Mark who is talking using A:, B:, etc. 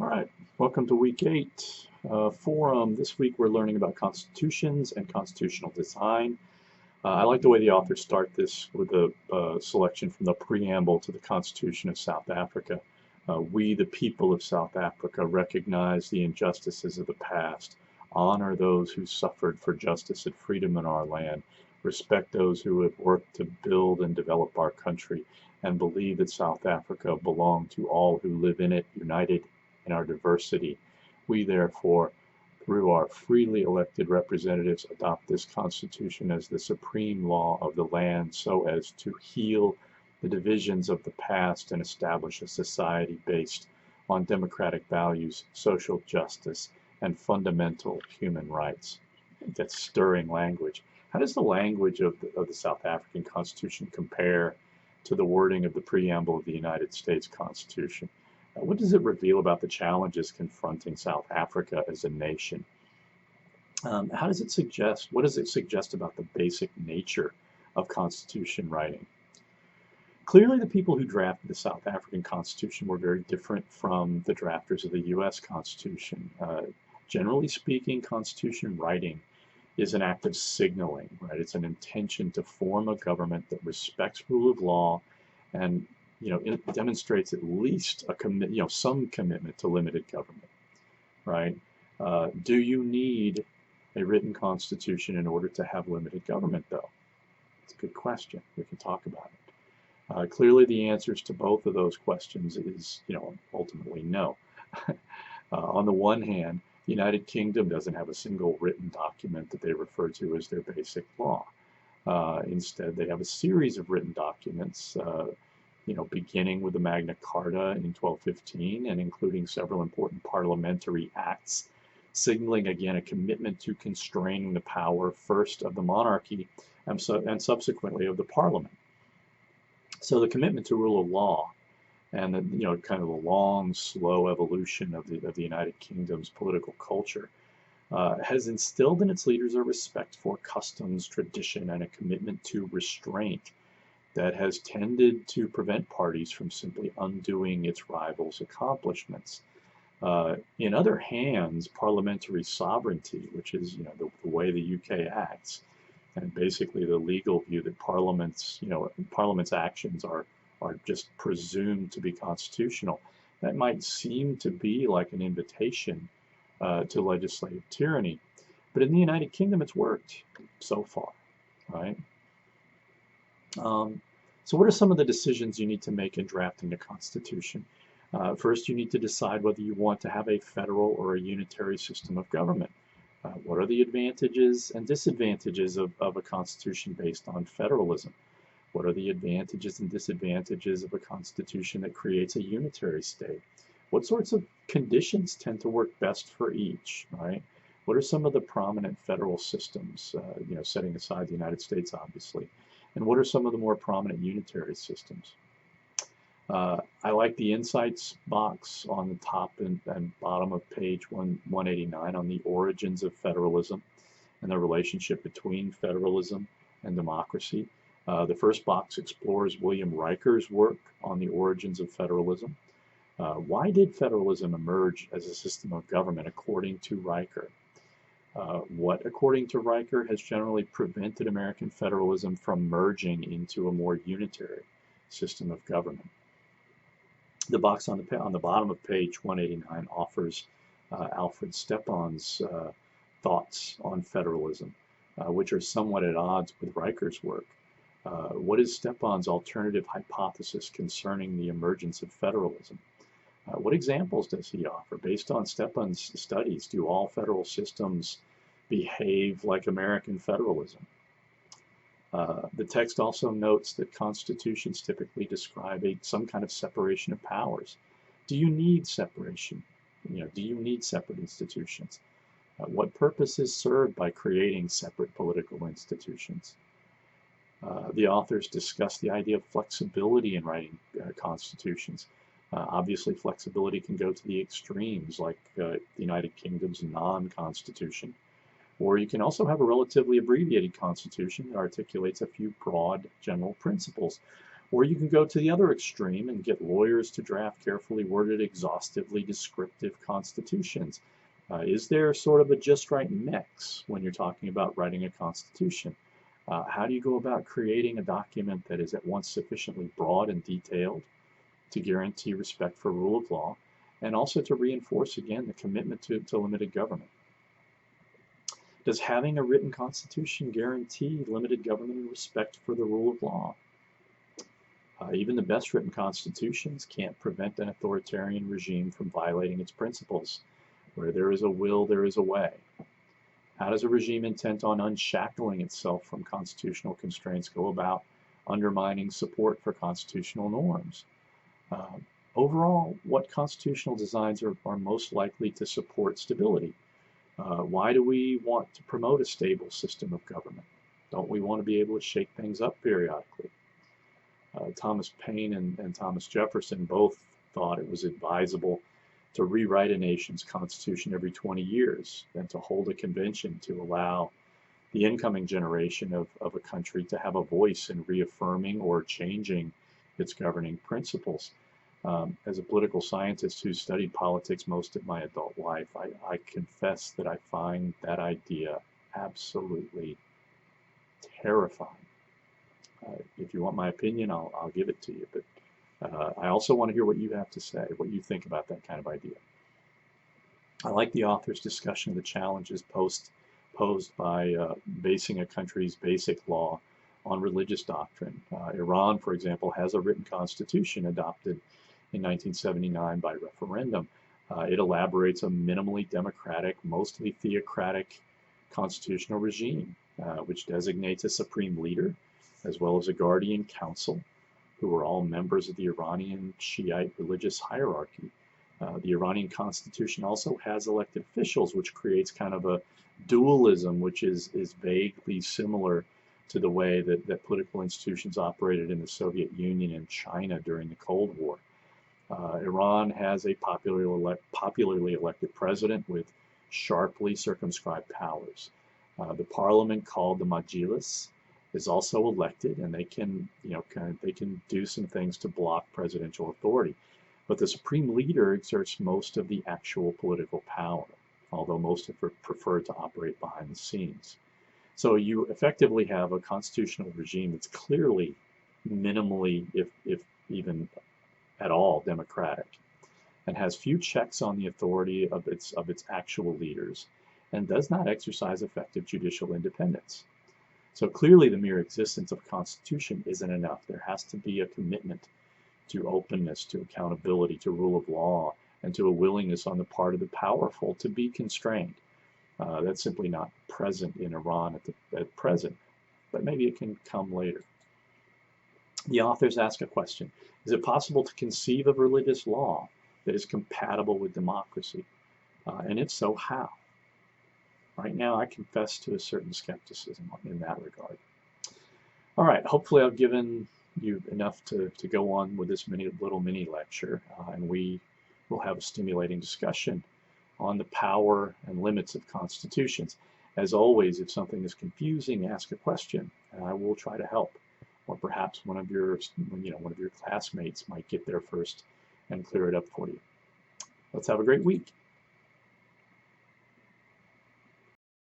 A: All right, welcome to week 8 forum. This week we're learning about constitutions and constitutional design. I like the way the authors start this with a selection from the preamble to the Constitution of South Africa. We, the people of South Africa, recognize the injustices of the past, honor those who suffered for justice and freedom in our land, respect those who have worked to build and develop our country, and believe that South Africa belongs to all who live in it, united in our diversity. We therefore, through our freely elected representatives, adopt this Constitution as the supreme law of the land so as to heal the divisions of the past and establish a society based on democratic values, social justice, and fundamental human rights. I think that's stirring language. How does the language of the South African Constitution compare to the wording of the preamble of the United States Constitution? What does it reveal about the challenges confronting South Africa as a nation? How does it suggest, what does it suggest about the basic nature of constitution writing? Clearly, the people who drafted the South African Constitution were very different from the drafters of the U.S. Constitution. Generally speaking, constitution writing is an act of signaling, right? It's an intention to form a government that respects rule of law and it demonstrates at least a some commitment to limited government, right? Do you need a written constitution in order to have limited government, though? It's a good question. We can talk about it. Clearly, the answers to both of those questions is, ultimately no. On the one hand, the United Kingdom doesn't have a single written document that they refer to as their basic law. Instead, they have a series of written documents beginning with the Magna Carta in 1215 and including several important parliamentary acts, signaling again a commitment to constraining the power first of the monarchy and subsequently of the parliament. So the commitment to rule of law and the kind of the long, slow evolution of the United Kingdom's political culture has instilled in its leaders a respect for customs, tradition, and a commitment to restraint that has tended to prevent parties from simply undoing its rivals' accomplishments. In other hands, parliamentary sovereignty, which is the way the UK acts, and basically the legal view that Parliament's actions are just presumed to be constitutional, that might seem to be like an invitation to legislative tyranny. But in the United Kingdom, it's worked so far, right? So what are some of the decisions you need to make in drafting the Constitution? First, you need to decide whether you want to have a federal or a unitary system of government. What are the advantages and disadvantages of a constitution based on federalism? What are the advantages and disadvantages of a constitution that creates a unitary state? What sorts of conditions tend to work best for each, right? What are some of the prominent federal systems, setting aside the United States, obviously? And what are some of the more prominent unitary systems? I like the insights box on the top and bottom of page 189 on the origins of federalism and the relationship between federalism and democracy. The first box explores William Riker's work on the origins of federalism. Why did federalism emerge as a system of government according to Riker? What, according to Riker, has generally prevented American federalism from merging into a more unitary system of government? The box on the bottom of page 189 offers Alfred Stepan's thoughts on federalism, which are somewhat at odds with Riker's work. What is Stepan's alternative hypothesis concerning the emergence of federalism? What examples does he offer? Based on Stepan's studies, do all federal systems behave like American federalism? The text also notes that constitutions typically describe some kind of separation of powers. Do you need separation? Do you need separate institutions? What purpose is served by creating separate political institutions? The authors discuss the idea of flexibility in writing constitutions. Obviously, flexibility can go to the extremes, like the United Kingdom's non-constitution. Or you can also have a relatively abbreviated constitution that articulates a few broad general principles. Or you can go to the other extreme and get lawyers to draft carefully worded, exhaustively descriptive constitutions. Is there sort of a just right mix when you're talking about writing a constitution? How do you go about creating a document that is at once sufficiently broad and detailed to guarantee respect for rule of law, and also to reinforce, again, the commitment to limited government? Does having a written constitution guarantee limited government and respect for the rule of law? Even the best written constitutions can't prevent an authoritarian regime from violating its principles. Where there is a will, there is a way. How does a regime intent on unshackling itself from constitutional constraints go about undermining support for constitutional norms? Overall, what constitutional designs are most likely to support stability? Why do we want to promote a stable system of government? Don't we want to be able to shake things up periodically? Thomas Paine and Thomas Jefferson both thought it was advisable to rewrite a nation's constitution every 20 years than to hold a convention to allow the incoming generation of a country to have a voice in reaffirming or changing its governing principles. As a political scientist who studied politics most of my adult life, I confess that I find that idea absolutely terrifying. If you want my opinion, I'll give it to you. But I also want to hear what you have to say, what you think about that kind of idea. I like the author's discussion of the challenges posed by basing a country's basic law on religious doctrine. Iran, for example, has a written constitution adopted in 1979 by referendum. It elaborates a minimally democratic, mostly theocratic constitutional regime, which designates a supreme leader as well as a guardian council, who are all members of the Iranian Shiite religious hierarchy. The Iranian constitution also has elected officials, which creates kind of a dualism, which is vaguely similar to the way that political institutions operated in the Soviet Union and China during the Cold War. Iran has a popularly elected president with sharply circumscribed powers. The parliament, called the Majlis, is also elected, and they can do some things to block presidential authority. But the supreme leader exerts most of the actual political power, although most have preferred to operate behind the scenes. So you effectively have a constitutional regime that's clearly minimally, if even at all, democratic, and has few checks on the authority of its actual leaders, and does not exercise effective judicial independence. So clearly the mere existence of a constitution isn't enough. There has to be a commitment to openness, to accountability, to rule of law, and to a willingness on the part of the powerful to be constrained. That's simply not present in Iran at present, but maybe it can come later. The authors ask a question: is it possible to conceive of religious law that is compatible with democracy? And if so, how? Right now, I confess to a certain skepticism in that regard. All right, hopefully I've given you enough to go on with this little mini lecture, and we will have a stimulating discussion on the power and limits of constitutions. As always, if something is confusing, ask a question, and I will try to help. Or perhaps one of your classmates might get there first and clear it up for you. Let's have a great week.